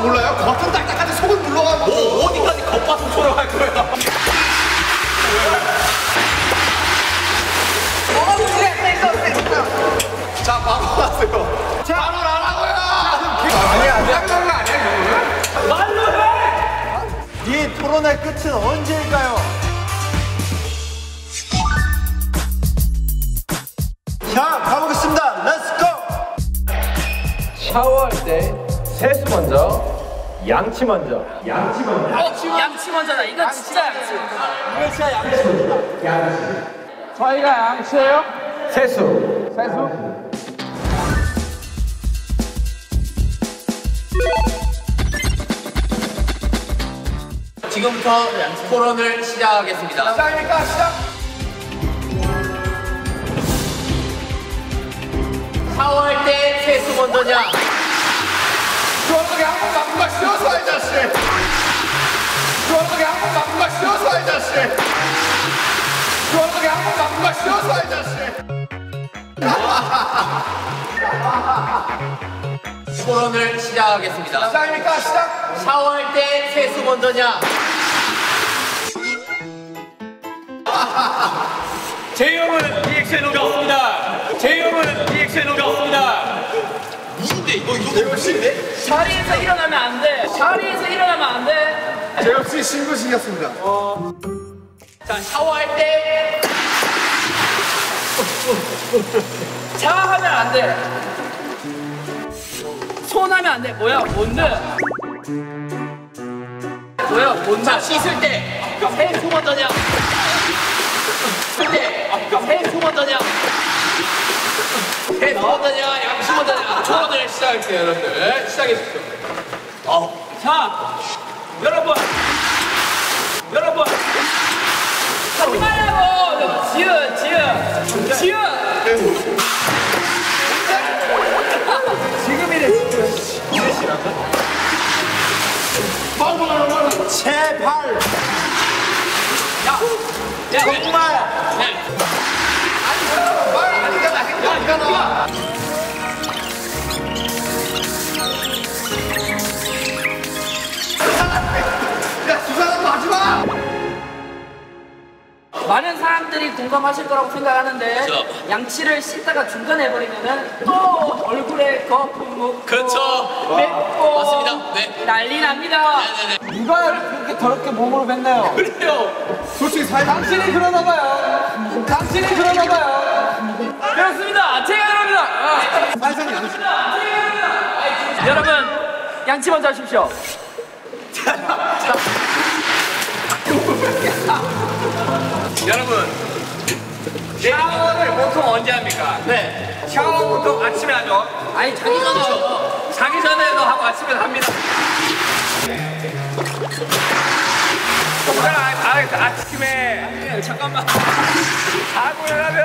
몰라요? 겉은 딱딱한데 속은 물러가고. 뭐 어디까지 겉바속처럼 할 거야? 자, 바로 하세요. 자, 바로 하라고요. 아니야, 아니야. 거 아니야, 말로 해! 이 토론의 끝은 언제일까요? 자, 가보겠습니다. 렛츠고! 샤워할 때 세수 먼저, 양치 먼저. 양치 먼저. 양치 먼저다. 이거 진짜 양치. 이거 진짜 양치입니다. 저희가 양치예요? 세수. 지금부터 토론을 시작하겠습니다. 시작입니까? 시작. 샤워할 때 세수 먼저냐? 시원하게 한번 맞고 가시어서 이 자식. 시원하게 한번 맞고 가시어서 이 자식. 시원하게 한번 맞고 가시어서 이 자식. 토론을 시작하겠습니다. 시작입니까? 시작. 샤워할 때 세수 먼저냐? 제이홉은 리액션 오겠습니다. 제이홉은 리액션 오겠습니다. 누군데 이거 멋인데? 자리에서 일어나면 안 돼. 자리에서 일어나면 안 돼. 제 역시 신고식이었습니다. 자, 샤워할 때 자하면 안 돼. 손하면 안 돼. 뭐야? 뭔데? 뭐야? 뭔데? 자, 씻을 때 세수 먼저냐? 씻을 때 세수 먼저냐? 세수 먼저냐? 양치 먼저냐? 토론을 시작할게요, 여러분들. 시작해 주십시오. 자, 여러분. 하지 말라고. 지읒. 지금이래, 제발! 정말! 네. 말 아니잖아. 아니잖아. 야, 두 사람 하지 마. 많은 사람들이 공감하실 거라고 생각하는데 그쵸. 양치를 씻다가 중간에 해버리면은 또 얼굴에 거품 묻고 그쵸. 맵고 맞습니다. 네. 난리 납니다. 네네네. 누가 그렇게 더럽게 몸으로 뱉나요? 그래요. 솔직히 사이 당신이 그러나 봐요. 당신이 그러나 봐요. 그렇습니다. 제가 그럽니다. 살살 양식. 여러분 양치 먼저 하십시오. 여러분, 샤워를 보통 언제 합니까? 네. 샤워 보통 아침에 하죠. 아니 자기 전에 자기 전에도 하고 아침에도 합니다. 아침에 잠깐만. 자고 일어나면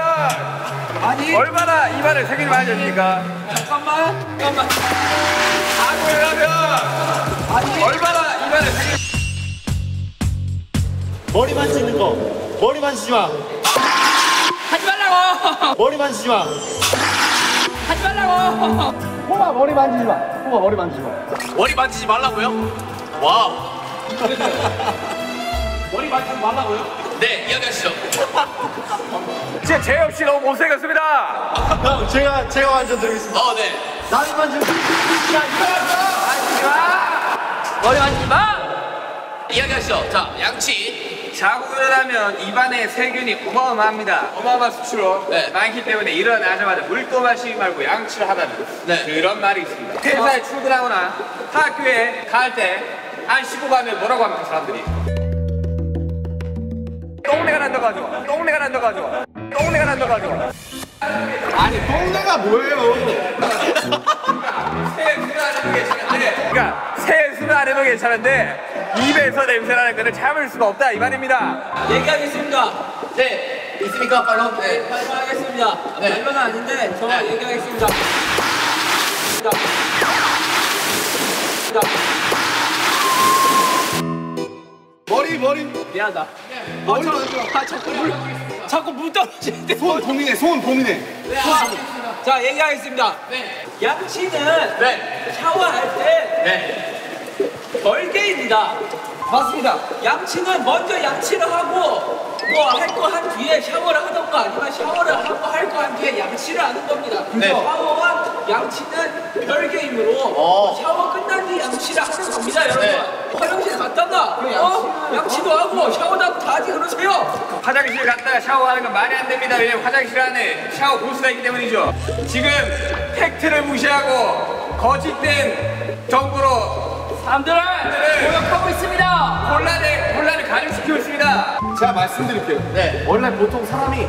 얼마나 입안을 세균이 많이 젖습니까? 잠깐만. 자고 일어나면 얼마나 입안을 세균이 머리 만지는 거. 머리 만지지 마. 하지 말라고. 머리 만지지 마. 하지 말라고. 호마 머리 만지지 마. 호마 머리 만지지 마. 머리 만지지 말라고요? 와우. 머리 만지지 말라고요? 네, 이야기하시죠. 진짜 제이홉 씨 너무 못생겼습니다. 형, 제가 완전 드리겠습니다. 네. 나를 만지면 머리 만지지 마. 이야기하시죠. 자, 양치. 자고 일어나면 입안에 세균이 어마어마합니다. 어마어마한 수치로 네. 많기 때문에 일어나자마자 물도 마시지 말고 양치를 하다는 네. 그런 말이 있습니다. 회사에 출근하거나 학교에 갈 때 안 씻고 가면 뭐라고 합니까 사람들이? 똥내가 난다고 하죠. 똥내가 난다고 하죠. 똥내가 난다고 하죠. 아니, 똥내가 뭐예요? 세수는 안 해도 괜찮은데, 그러니까 세수는 안 해도 괜찮은데 입에서 냄새 나는 거는 참을 수가 없다 이 말입니다. 얘기하겠습니다. 네. 있습니까? 빨로? 네. 하겠습니다. 네. 별로는 아닌데 저만 네. 얘기하겠습니다. 머리. 미안하다. 머리 자꾸 물 떨어지는데. 손 고민해. 자 얘기하겠습니다. 네. 양치는 네. 샤워할 때 네. 별개입니다. 맞습니다. 양치는 먼저 양치를 하고 뭐 할 거 한 뒤에 샤워를 하던가 아니면 샤워를 하고 할 거 한 뒤에 양치를 하는 겁니다. 네. 샤워와 양치는 별개이므로 샤워 끝난 뒤 양치를 하는 겁니다, 여러분. 네. 화장실 갔다가 양치도 하고 샤워도 하고 다 하지 그러세요. 화장실 갔다가 샤워하는 건 말이 안 됩니다. 왜냐면 화장실 안에 샤워 부스가 있기 때문이죠. 지금 팩트를 무시하고 거짓된 정보로 사람들을 공격하고 있습니다. 혼란을 가중시키고 있습니다. 제가 말씀드릴게요. 네. 원래 보통 사람이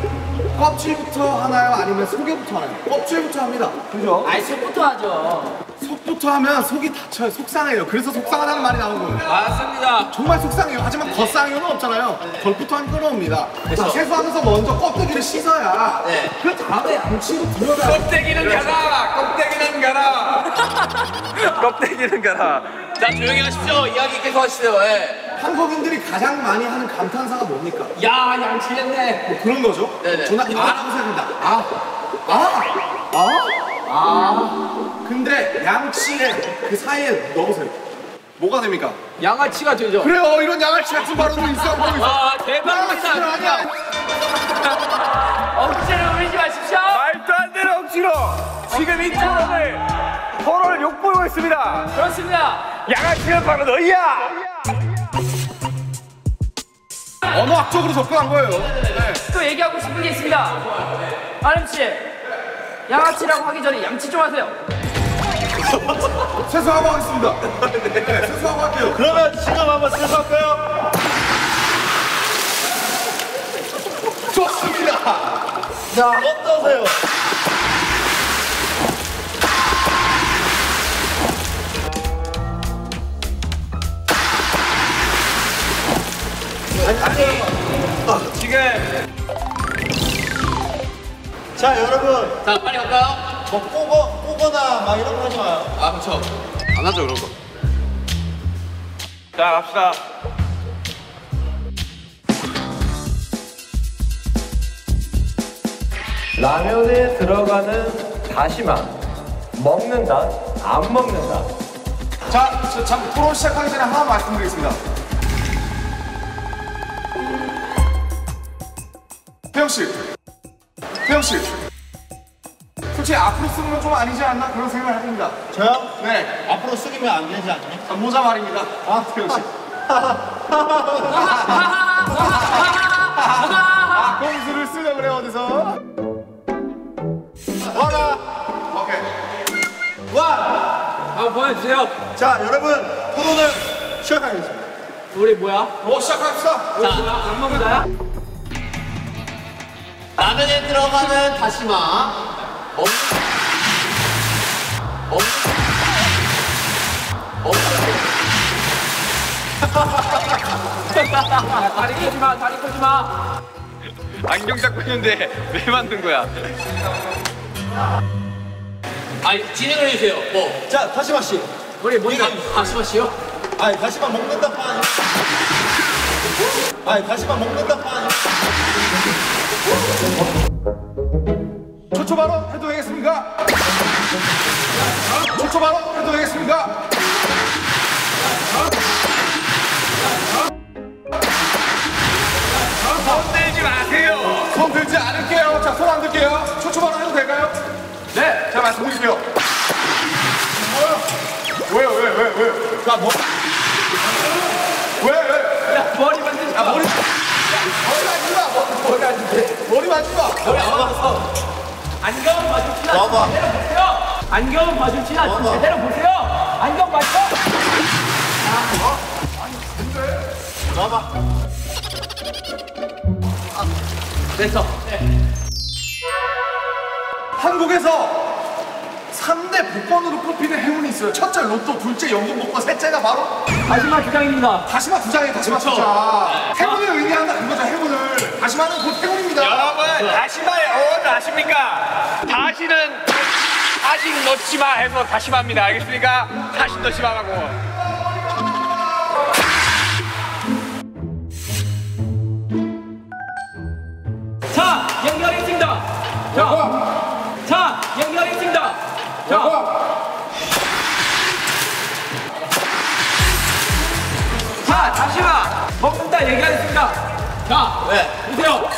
껍질부터 하나요? 아니면 속에부터 하나요? 껍질부터 합니다. 그죠? 아이 속부터 하죠. 속부터 하면 속이 다쳐요. 속상해요. 그래서 속상하다는 말이 나온 거예요. 맞습니다. 정말 속상해요. 하지만 겉상해요는 없잖아요. 겉부터 하면 끓어옵니다. 자, 세수하면서 먼저 껍데기를 씻어야 네. 그 다음에 양치로 들어가요. 껍데기는 가라! 껍데기는 가라! 껍데기는 가라. 자, 조용히 하십시오. 이야기 계속 하시죠. 예. 한국인들이 가장 많이 하는 감탄사가 뭡니까? 야 양치했네. 뭐 그런 거죠? 네네. 저는 아라고 생각합니다. 근데 양치에 그 사이에 넣으세요. 뭐가 됩니까? 양아치가 되죠. 그래요. 이런 양아치 같은 발언도 있어. 와 양아치는 대박이다. 아니야. 억지로 부리지 마십시오. 말도 안 되는 억지로 지금 이 토론을 욕보이고 있습니다. 그렇습니다. 양아치는 바로 너희야! 언어학적으로 접근한 거예요. 네. 또 얘기하고 싶은 게 있습니다. 아름씨, 양아치라고 하기 전에 양치 좀 하세요. 세수하고 하겠습니다. 네, 세수하고 할게요. 그러면 지금 한번 세수할까요? 좋습니다. 자, 어떠세요? 지금 자, 여러분. 자 빨리 갈까요? 뭐 꼬거나 막 이런 거 하지 마요. 아 그렇죠. 안 하죠 그런 거. 자 갑시다. 라면에 들어가는 다시마 먹는다 안 먹는다. 자, 참 토론 시작하기 전에 하나 말씀드리겠습니다. 태영 씨, 솔직히 앞으로 쓰는 건 좀 아니지 않나 그런 생각을 해봅니다. 저요? 네, 앞으로 숙이면 안 되지 않나요? 아, 모자 말입니다. 태영 씨. 공수를 쓰려고 그래 어디서? 와라. 오케이. 와. 한번 보여주세요. 자, 여러분 토론을 시작하겠습니다. 우리 뭐야? 시작합시다. 자, 안 먹는다야? 라면에 들어가는 다시마 다리 끄지 마, 다리 끄지 마. 안경 잡고 있는데 왜 만든 거야? 아니 진행을 해주세요. 뭐 자, 다시마 씨. 우리 뭔가 다시마 씨요? 아니, 다시마 먹는다 파 아니. 아니, 다시마 먹는다 파 아니. 초초 발언 해도 되겠습니까? 초초 발언 해도 되겠습니까? 손 들지 마세요. 손 들지 않을게요. 자, 손 안 들게요. 초초 발언 해도 될까요? 네, 자 말씀드릴게요. 왜요? 자, 뭐? 왜? 야, 머리 만지지 마. 머리 만지지 마. 머리 만지지 마. 안경 마주치나 봐봐. 제대로 보세요. 안경 마주치나 제대로 보세요. 안경 맞죠? 봐봐. 됐어. 한국에서 3대 복권으로 꼽히는 행운이 있어요. 첫째 로또, 둘째 연금 복권, 셋째가 바로 다시마 주장입니다. 다시마 두 장이에요. 다시마 두 장. 행운을 의미한다 그거죠. 행운을. 다시마는 곧 행운입니다. 여러분 다시마의 어원을 아십니까? 다시는 다시 넣지 마 해서 다시마입니다. 알겠습니까? 다시 넣지 마라고. 자, 연결했습니다. 자, 연결했습니다. 자, 자, 보세요.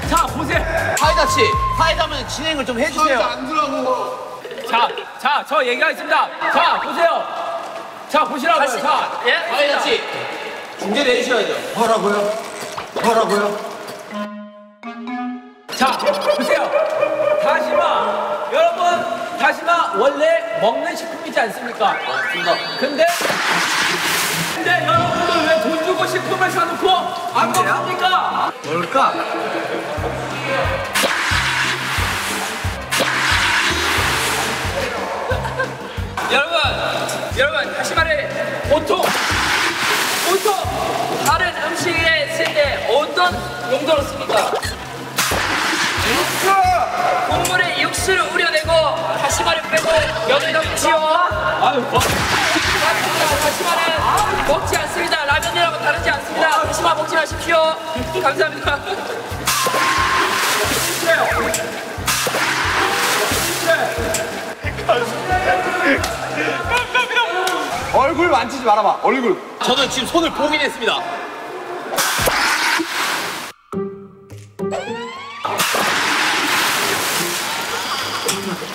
자, 보세요. 사이다 씨, 사이다면 진행을 좀 해주세요. 안 들어가고. 자, 저 얘기하겠습니다. 자, 보세요. 자, 보시라고요. 자, 사이다 씨, 중재 내주셔야죠. 뭐라고요? 뭐라고요? 자, 보세요. 다시마. 여러분, 다시마 원래 먹는 식품이지 않습니까? 맞습니다. 근데 여러분들 왜 돈 주고 식품을 사놓고 안 먹습니까? 뭘까? 여러분, 다시마를 보통 다른 음식에 쓸 때 어떤 용도로 씁니까? 국물에 육수를 우려내고 다시마를 빼고 면을 넣지요. 다시마는 먹지 않습니다. 라면이라고 다르지 않습니다. 다시마 먹지 마십시오. 감사합니다. 얼굴 만지지 말아봐. 얼굴. 저는 지금 손을 봉인했습니다.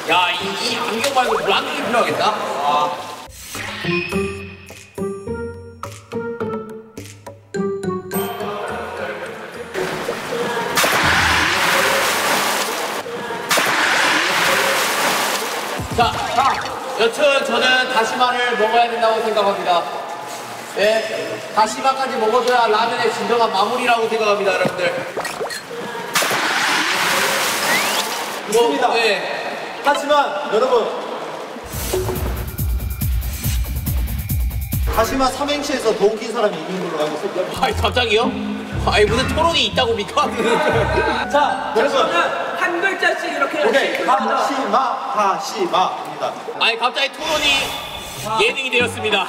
야, 이 안경 말고 물안경이 필요하겠다. 자, 여튼 저는 다시마를 먹어야 된다고 생각합니다. 네, 다시마까지 먹어줘야 라면의 진정한 마무리라고 생각합니다, 여러분들. 있습니다. 네. 하지만 여러분, 다시마 삼행시에서 더 웃긴 사람이 있는 걸로 알고 있습니다. 아니, 갑자기요? 아니, 무슨 토론이 있다고입니까? 자, 여러분. 저는 한 글자씩 이렇게 오케이. 다시마입니다. 아니, 갑자기 토론이 예능이 되었습니다.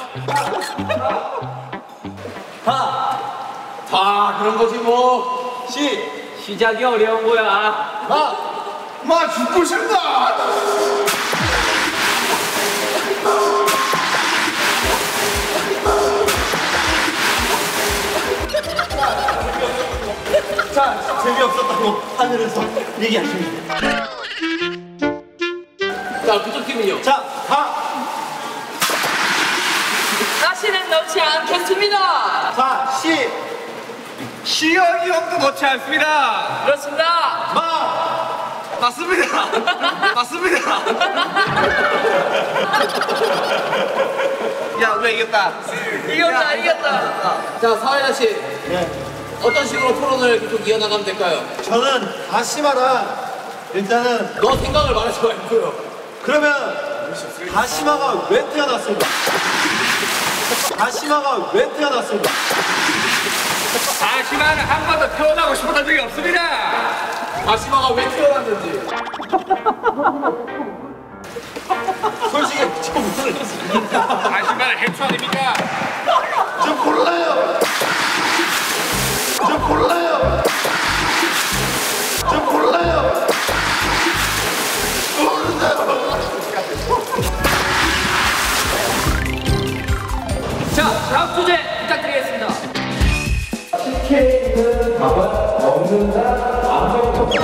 다 그런 거지 뭐. 시작이 어려운 거야. 마 죽고 싶다. 자, 재미없었다고 하늘에서 얘기하십니다. 자, 그쪽 팀은요? 자, 다시는 넣지 않겠습니다. 자, 시영이 형도 넣지 않습니다. 그렇습니다. 맞습니다. 맞습니다. 야, 우리가 이겼다. 이겼다. 자, 사회자 씨. 네. 어떤 식으로 토론을 계속 이어나가면 될까요? 저는 다시마랑 일단은 너 생각을 말하지 말고요. 그러면 다시마가 왜 태어났을까? 다시마가 왜 태어났을까? 다시마는 한 번도 태어나고 싶었던 적이 없습니다. 다시마가 왜 태어났는지. 솔직히 좀 모르겠습니다. 다시마는 해초 아닙니까? 좀 골라요. 좀 골라요. 좀 골라요. 자, 다음 주제 부탁드리겠습니다. CK는 밥은 먹는다, 안 먹는다.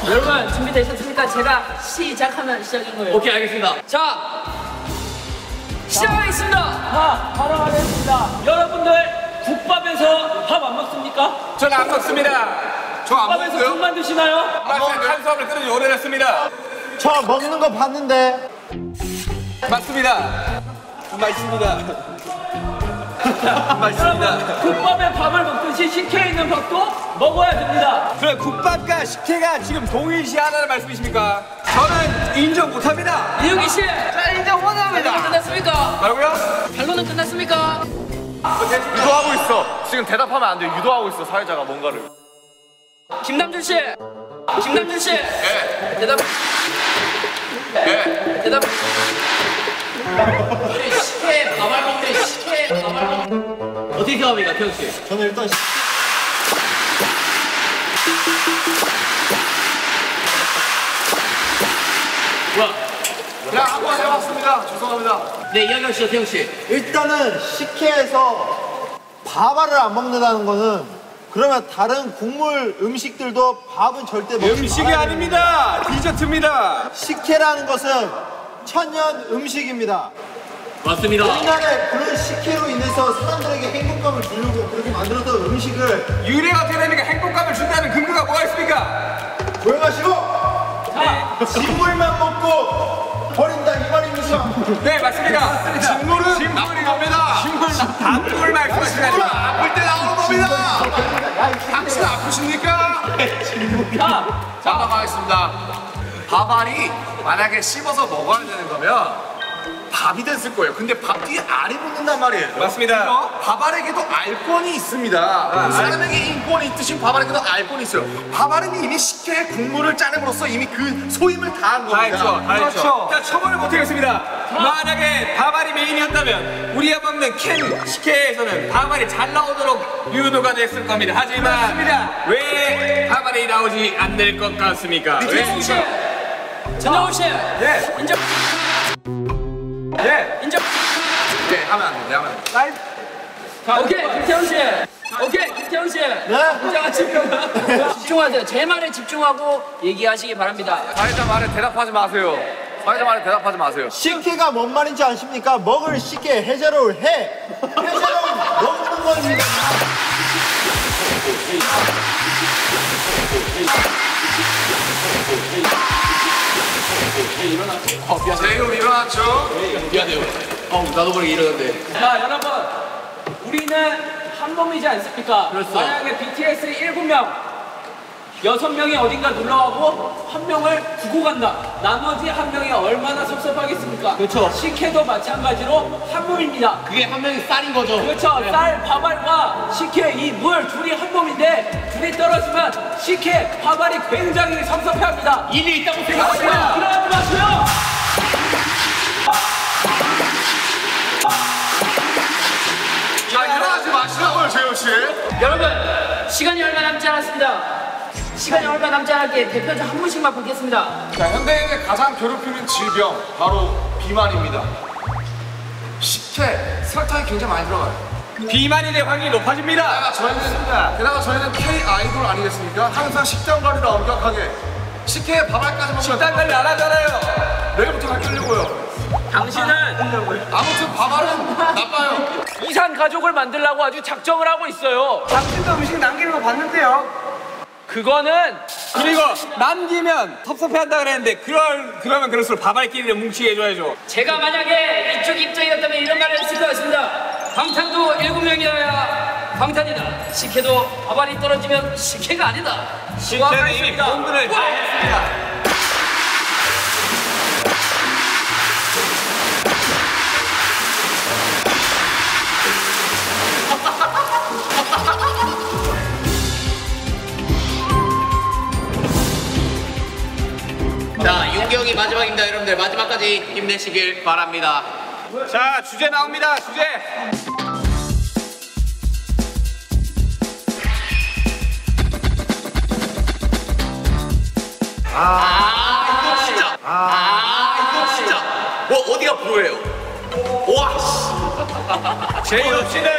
여러분 준비되셨습니까? 제가 시작하면 시작인 거예요. 오케이, 알겠습니다. 자, 시작하겠습니다. 바로 하겠습니다. 여러분들 국밥에서 밥 안 먹습니까? 저는 안 먹습니다. 저 안 국밥에서 먹고요. 국만 드시나요? 탄수화물 끊은 지 오래됐습니다. 저 먹는 거 봤는데. 맞습니다. 맞습니다. 맞습니다. 국밥에 밥을 먹듯이 식혜에 있는 밥도 먹어야 됩니다. 그럼 국밥과 식혜가 지금 동일시하다는 말씀이십니까? 저는 인정 못합니다. 이유기 씨, 자, 인정 못합니다. 반론은 끝났습니까? 뭐라고요? 반론은 끝났습니까? 유도하고 있어. 지금 대답하면 안 돼. 유도하고 있어. 사회자가 뭔가를. 김남준 씨, 대답. 대답. 우리 식혜 밥알 먹대, 식혜 밥알 먹. 어떻게 생각합니까, 태현 씨? 저는 일단 그냥 한번 해봤습니다. 죄송합니다. 네, 이야기하시죠, 태영 씨. 일단은 식혜에서 밥알을 안 먹는다는 거는 그러면 다른 국물 음식들도 밥은 절대 먹지 음식이 말아야 아닙니다. 디저트입니다. 식혜라는 것은 천연 음식입니다. 맞습니다. 우리나라에 그런 식혜로 인해서 사람들에게 행복감을 주려고 그렇게 만들었던 음식을 유래가 어떻게 됩니까? 행복감을 준다는 근거가 뭐가 있습니까? 조용하시고 식물만 먹고 버린다 이 말입니까? 네, 맞습니다. 식물은 나쁜 겁니다. 단물 말씀하시는 식물은 아플 때 나오는 겁니다. 당신 아프십니까? 자, 넘어가겠습니다. 밥알이 만약에 씹어서 먹어야 되는 거면 밥이 됐을 거예요. 근데 밥 뒤에 알이 붙는단 말이에요. 맞습니다. 밥알에게도 알권이 있습니다. 사람에게 인권이 있듯이 밥알에게도 알권이 있어요. 밥알은 이미 식혜의 국물을 짜냄으로써 이미 그 소임을 다한 겁니다. 다 했죠. 자, 처벌을 못하겠습니다. 만약에 밥알이 메인이었다면 우리가 먹는 캔 식혜에서는 밥알이 잘 나오도록 유도가 됐을 겁니다. 하지만 왜 밥알이 나오지 않을 것 같습니까? 전정훈 씨. 전정훈 씨. 예. 인정. 예. 인정. 네, 하면 안 돼. 하면 안 돼. 자, 오케이, 김태훈 씨. 오케이, 김태훈 씨. 인정하십니까? 집중하세요. 제 말에 집중하고 얘기하시기 바랍니다. 사회자 말에 대답하지 마세요. 사회자 말에 대답하지 마세요. 식혜가 뭔 말인지 아십니까? 먹을 식혜 해자로울 해자로울 먹는 겁니다. 제이홉 일어났죠? 미안해요. 나도 모르게 이러는데. 자, 여러분. 우리는 한 몸이지 않습니까? 그렇소. 만약에 BTS 7명, 6명이 어딘가 놀러가고 한 명을 두고 간다. 나머지 한 명이 얼마나 섭섭하겠습니까? 그렇죠. 식혜도 마찬가지로 한 몸입니다. 그게 한 명이 쌀인 거죠. 그렇죠. 쌀, 밥알과 식혜, 이 물 둘이 한 몸인데 둘이 떨어지면 식혜, 밥알이 굉장히 섭섭해합니다. 일리 있다고 그러지 생각합니다. 마세요. 자, 일어나지 마시라고요, 재호 씨. 여러분, 시간이 얼마 남지 않았습니다. 시간이 얼마 남지 않았기에 대표자 한 분씩만 보겠습니다. 자, 현대인의 가장 괴롭히는 질병 바로 비만입니다. 식혜, 설탕이 굉장히 많이 들어가요. 비만이 될 확률이 높아집니다. 게다가 저희는 K 아이돌 아니겠습니까? 항상 식단 관리를 엄격하게 식혜에 밥알까지 먹으면 식단 관리 안 하잖아요. 내일부터 바뀌려고요. 당신은 아무튼 밥알은 나빠요. 이산 가족을 만들려고 아주 작정을 하고 있어요. 당신도 음식 남기는 거 봤는데요. 그거는 그리고 남기면 섭섭해한다 그랬는데 그러면 그럴수록 밥알끼리를 뭉치게 해줘야죠. 제가 만약에 이쪽 입장이었다면 이런 말을 했을 것 같습니다. 방탄도 7명이어야 방탄이다. 식혜도 밥알이 떨어지면 식혜가 아니다. 저는 이미 본분을 다 했습니다. 자, 윤경이 마지막입니다, 여러분들. 마지막까지 힘내시길 바랍니다. 자, 주제 나옵니다. 주제. 이거 진짜. 이거 진짜. 어디가 프로예요? 와, 씨. 제이홉 씨는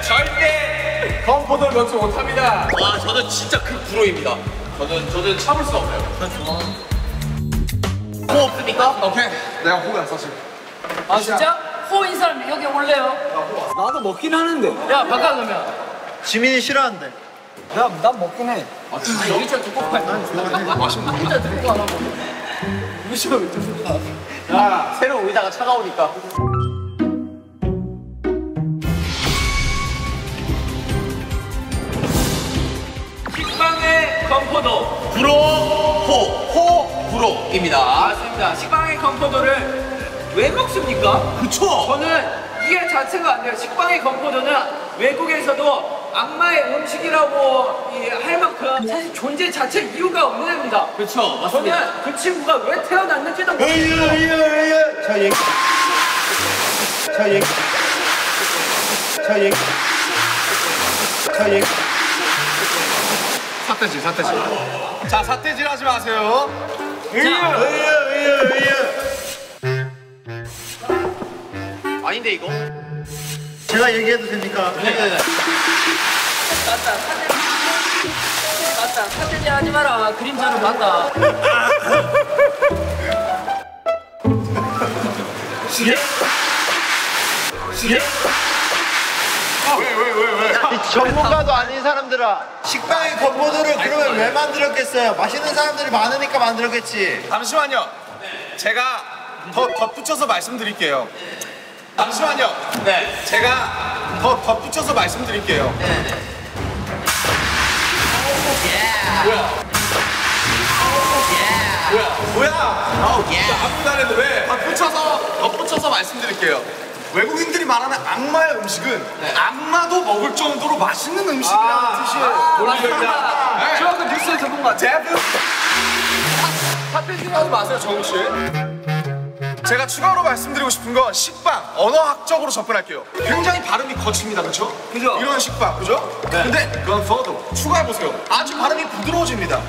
절대 컴포도를 넣지 못합니다. 와, 저는 진짜 그 프로입니다. 저는 참을 수 없어요. 호 없습니까? 오케이, 내가 호구야 사실. 아 진짜? 호인 사람 여기 올래요? 나도 먹긴 하는데. 야 바꿔 그러면. 지민이 싫어한대. 난 먹긴 해. 아 여기 저 두꺼워. 난 좋아해. 맛있는 진짜 두꺼워 하나 먹어. 무시하 왜 두꺼워? 야, 새로 오이다가 차가우니까. 식빵의 건포도. 호불호입니다. 맞습니다. 식빵의 건포도를 왜 먹습니까? 그쵸? 저는 이게 자체가 안 돼요. 식빵의 건포도는 외국에서도 악마의 음식이라고 할 만큼 사실 존재 자체 이유가 없는 애입니다. 그쵸, 맞습니다. 저는 그 친구가 왜 태어났는지도 자 얘기. 사태질. 자, 사태질 하지 마세요. 의유. 아닌데 이거? 제가 얘기해도 됩니까? 네네네. 맞다. 사태지 하지 마라. 그림자로 봤다. 이 전문가도 아닌 사람들아, 식빵의 건포도를 그러면 왜 만들었겠어요? 맛있는 사람들이 많으니까 만들었겠지. 잠시만요. 제가 더 덧붙여서 말씀드릴게요. 잠시만요. 네. 제가 더 덧붙여서 말씀드릴게요. 뭐야? 아무도 안 해도 왜? 덧붙여서 말씀드릴게요. 외국인들이 말하는 악마의 음식은 악마도 먹을 정도로 맛있는 음식이라는 뜻이에요. 맞습니다. 저 그 뉴스에서 본 것 같아요. 사태지 하지 마세요, 정우 씨. 제가 추가로 말씀드리고 싶은 건 식빵, 언어학적으로 접근할게요. 굉장히 발음이 거칩니다, 그렇죠? 그죠? 이런 식빵, 그죠? 근데 건포도 추가해보세요. 아주 발음이 부드러워집니다.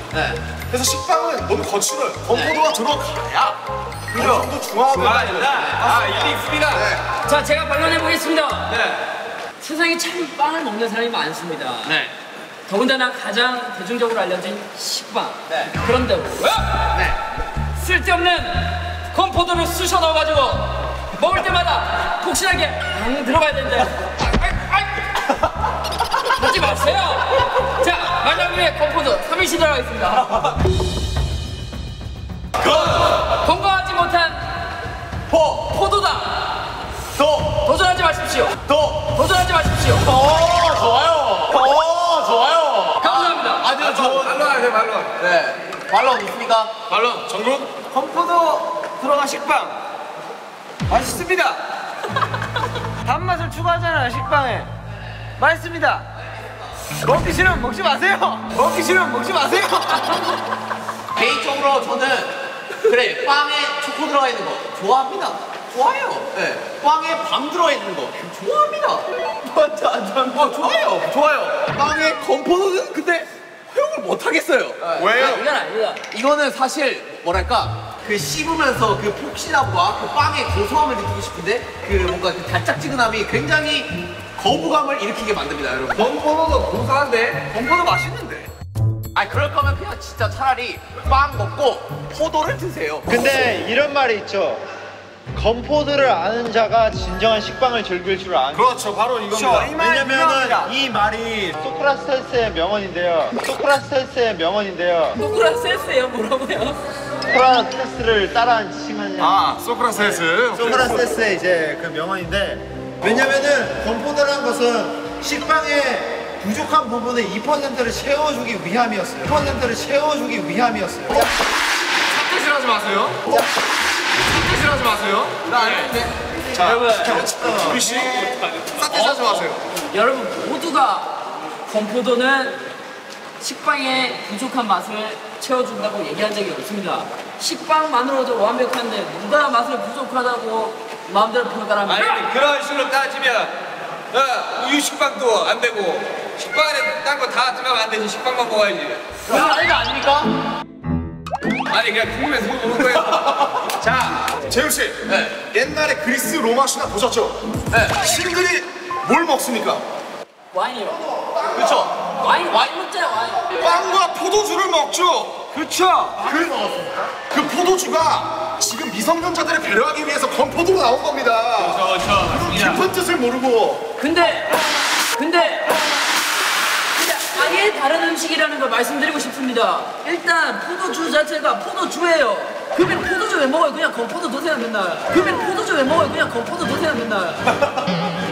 그래서 식빵은 너무 거칠어요. 건포도가 들어가야 어느 정도 중화가 된다. 아, 일리 있습니다. 자, 제가 반론해 보겠습니다. 세상에 참 빵을 먹는 사람이 많습니다. 네. 더군다나 가장 대중적으로 알려진 식빵. 그런데 왜? 쓸데없는 건포도를 쑤셔 넣어가지고 먹을 때마다 폭신하게 앙 들어가야 된대. 하지 마세요. 자, 만약에 건포도 3일씩 들어가겠습니다. 건강하지 못한 포도다. 도전하지 마십시오. 도전하지 마십시오. 좋아요. 감사합니다. 아주 좋은. 말로 말로. 네. 발로 있습니까? 말론 정국? 건포도 들어간 식빵 맛있습니다. 단맛을 추가하잖아요, 식빵에. 맛있습니다. 먹기 싫으면 먹지 마세요. 먹기 싫으면 먹지 마세요. 개인적으로 저는 그래 빵에 초코 들어가 있는 거 좋아합니다. 좋아요. 네. 빵에 밤 들어가 있는 거 좋아합니다. 좋아요. 빵에 건포도는 근데 허용을 못 하겠어요. 왜요? 이건 아닙니다. 이거는 사실 뭐랄까 그 씹으면서 그 폭신함과 그 빵의 고소함을 느끼고 싶은데 그 뭔가 그 달짝지근함이 굉장히 거부감을 일으키게 만듭니다, 여러분. 건포도도 고소한데 건포도 맛있는데. 아니 그럴 거면 그냥 진짜 차라리 빵 먹고 포도를 드세요. 근데 이런 말이 있죠. 건포도를 아는 자가 진정한 식빵을 즐길 줄 아는. 그렇죠, 바로 이겁니다. 왜냐면은 이 말이 소크라테스의 명언인데요. 소크라테스예요, 뭐라고요? 소크라테스를 따라한 칭하냐. 아, 소크라테스. 소크라테스의 이제 그 명언인데, 왜냐면은 건포도라는 것은 식빵의 부족한 부분의 2%를 채워주기 위함이었어요. 2%를 채워주기 위함이었어요. 사태질하지 마세요. 사태질하지 마세요. 나 아닌데. 자, 여러분. 우리 씨, 사태질하지 마세요. 여러분 모두가 건포도는 식빵의 부족한 맛을 채워준다고 얘기한 적이 없습니다. 식빵만으로도 완벽한데 누가 맛을 부족하다고 마음대로 평가합니까? 아니 그런 식으로 따지면 우유 식빵도 안 되고 식빵에 딴 거 다 들어가면 안 되지. 식빵만 먹어야지. 그건 아니다 아닙니까? 아니 그냥 궁금해서 물어보는 거예요. 자, 재율 씨. 옛날에 그리스 로마 신화 보셨죠? 신들이 뭘 먹습니까? 와인이요. 그렇죠. 와인 먹잖아요, 와인. 빵과 포도주를 먹죠. 그렇죠. 그 포도주가 지금 미성년자들을 배려하기 위해서 건포도로 나온 겁니다. 그런 깊은 뜻을 모르고. 근데 아예 다른 음식이라는 걸 말씀드리고 싶습니다. 일단 포도주 자체가 포도주예요. 그러면 포도주 왜 먹어요? 그냥 건포도 드세요 맨날.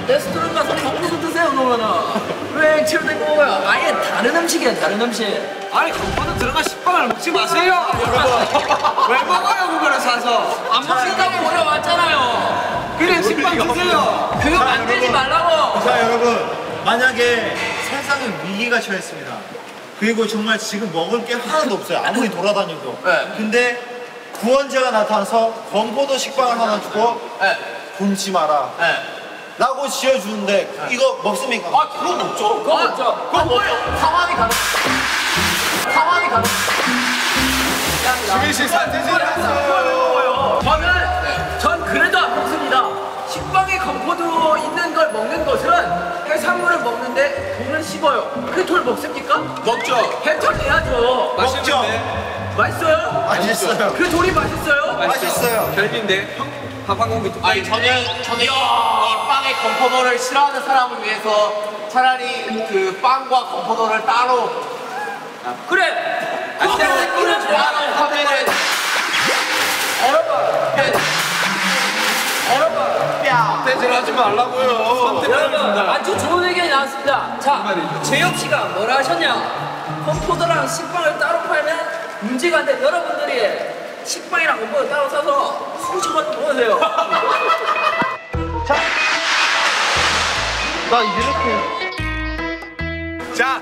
레스토랑 가서 건포도 드세요 그러면은. 왜 체류된 거 먹어요? 아예 다른 음식이에요, 다른 음식. 아니 건포도 들어간 식빵을 먹지 마세요. 왜 먹어요 그거를 사서? 안 먹는다고 올라왔잖아요. 그냥 식빵 드세요. 그거 만들지 말라고. 자, 여러분, 만약에 세상에 위기가 처했습니다. 그리고 정말 지금 먹을 게 하나도 없어요. 아무리 돌아다녀도. 근데 구원자가 나타나서 건포도 식빵을 하나 주고 굶지 마라 라고 지어주는데 이거 먹습니까? 아 그건 없죠. 그거 없죠. 그건 뭐예요? 상황이 가능. 주민 씨 사태질 했어요. 전 그래도 안 먹습니다. 식빵에 건포도 먹는 것은 해산물을 먹는데 돌을 씹어요. 그 돌 먹습니까? 먹죠. 뱉어내야죠. 맛있는데? 맛있어요? 맛있어요. 그 돌이 맛있어요? 맛있어요. 별미인데 밥 한 공기 뚝. 아니 저는 이 빵의 건포도를 싫어하는 사람을 위해서 차라리 그 빵과 건포도를 따로 그래. 따로 하면은 떼질하지 말라고요. 여러분 아주 좋은 의견이 나왔습니다. 자, 재혁 씨가 뭐라 하셨냐? 건포도랑 식빵을 따로 팔면 문제가 안 돼. 여러분들이 식빵이랑 건포도 따로 사서 훔쳐가지고 먹으세요. 자,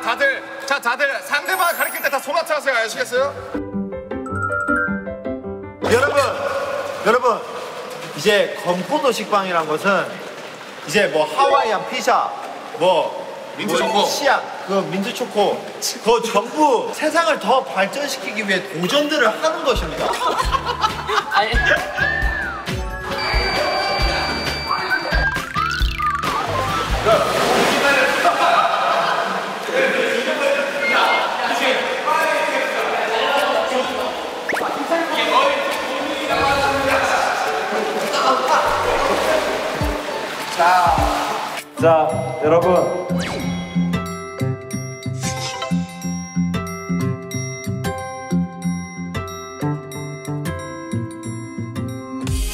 다들 상대방 가리킬 때 다 소나트 하세요. 아시겠어요? 여러분 이제 건포도 식빵이란 것은 이제 뭐 하와이안 피자 뭐 민트 초코. 치약 그 민트 초코 그 전부 세상을 더 발전시키기 위해 도전들을 하는 것입니다. 아니. 자, 여러분.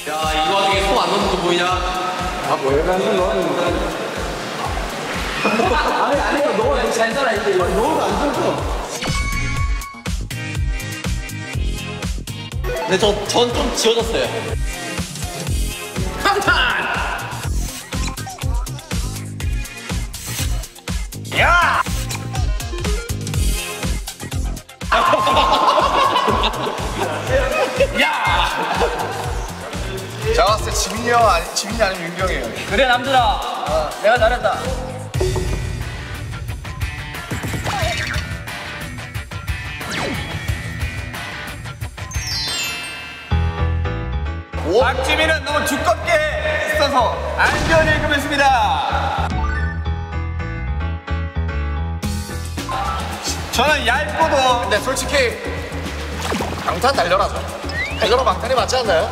야 이 와중에 손 안 넣는 거 보이냐? 아니, 너가 잘 살아, 이제. 너가 안 들어. 근데 전 좀 지워졌어요. 제가 봤을 때 지민이 아니면 윤경이에요. 그래, 남들아. 내가 잘했다. 박지민은 너무 두껍게 써서 안전 읽으했습니다. 저는 얇고도. 근데 솔직히 방탄 달려라죠. 달려라 방탄이 맞지 않나요?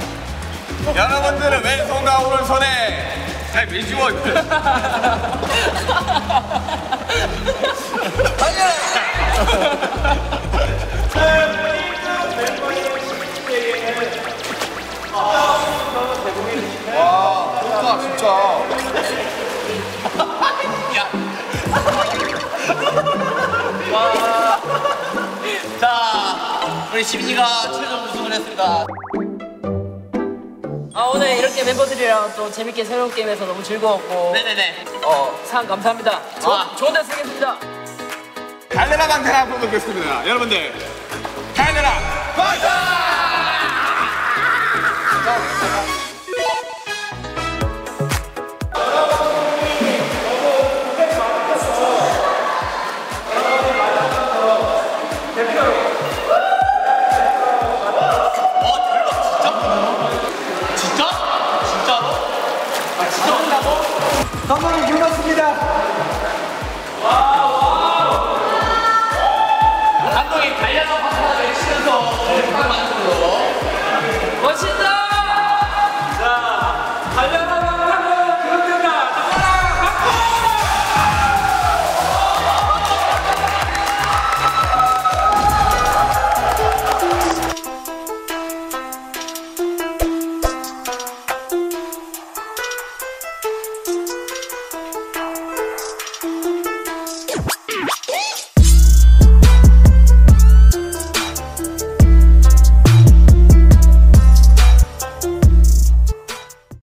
여러분들은 왼손과 오른손에 잘 밀주어 있고요. 와, 좋다 진짜. 자 우리 지민이가 최종 우승을 했습니다. 오늘 이렇게 멤버들이랑 또 재밌게 새로운 게임해서 너무 즐거웠고. 네네네. 상 감사합니다. 좋은 데 쓰겠습니다. 달려라 방탄 앞으로 보겠습니다. 여러분들 달려라 방탄!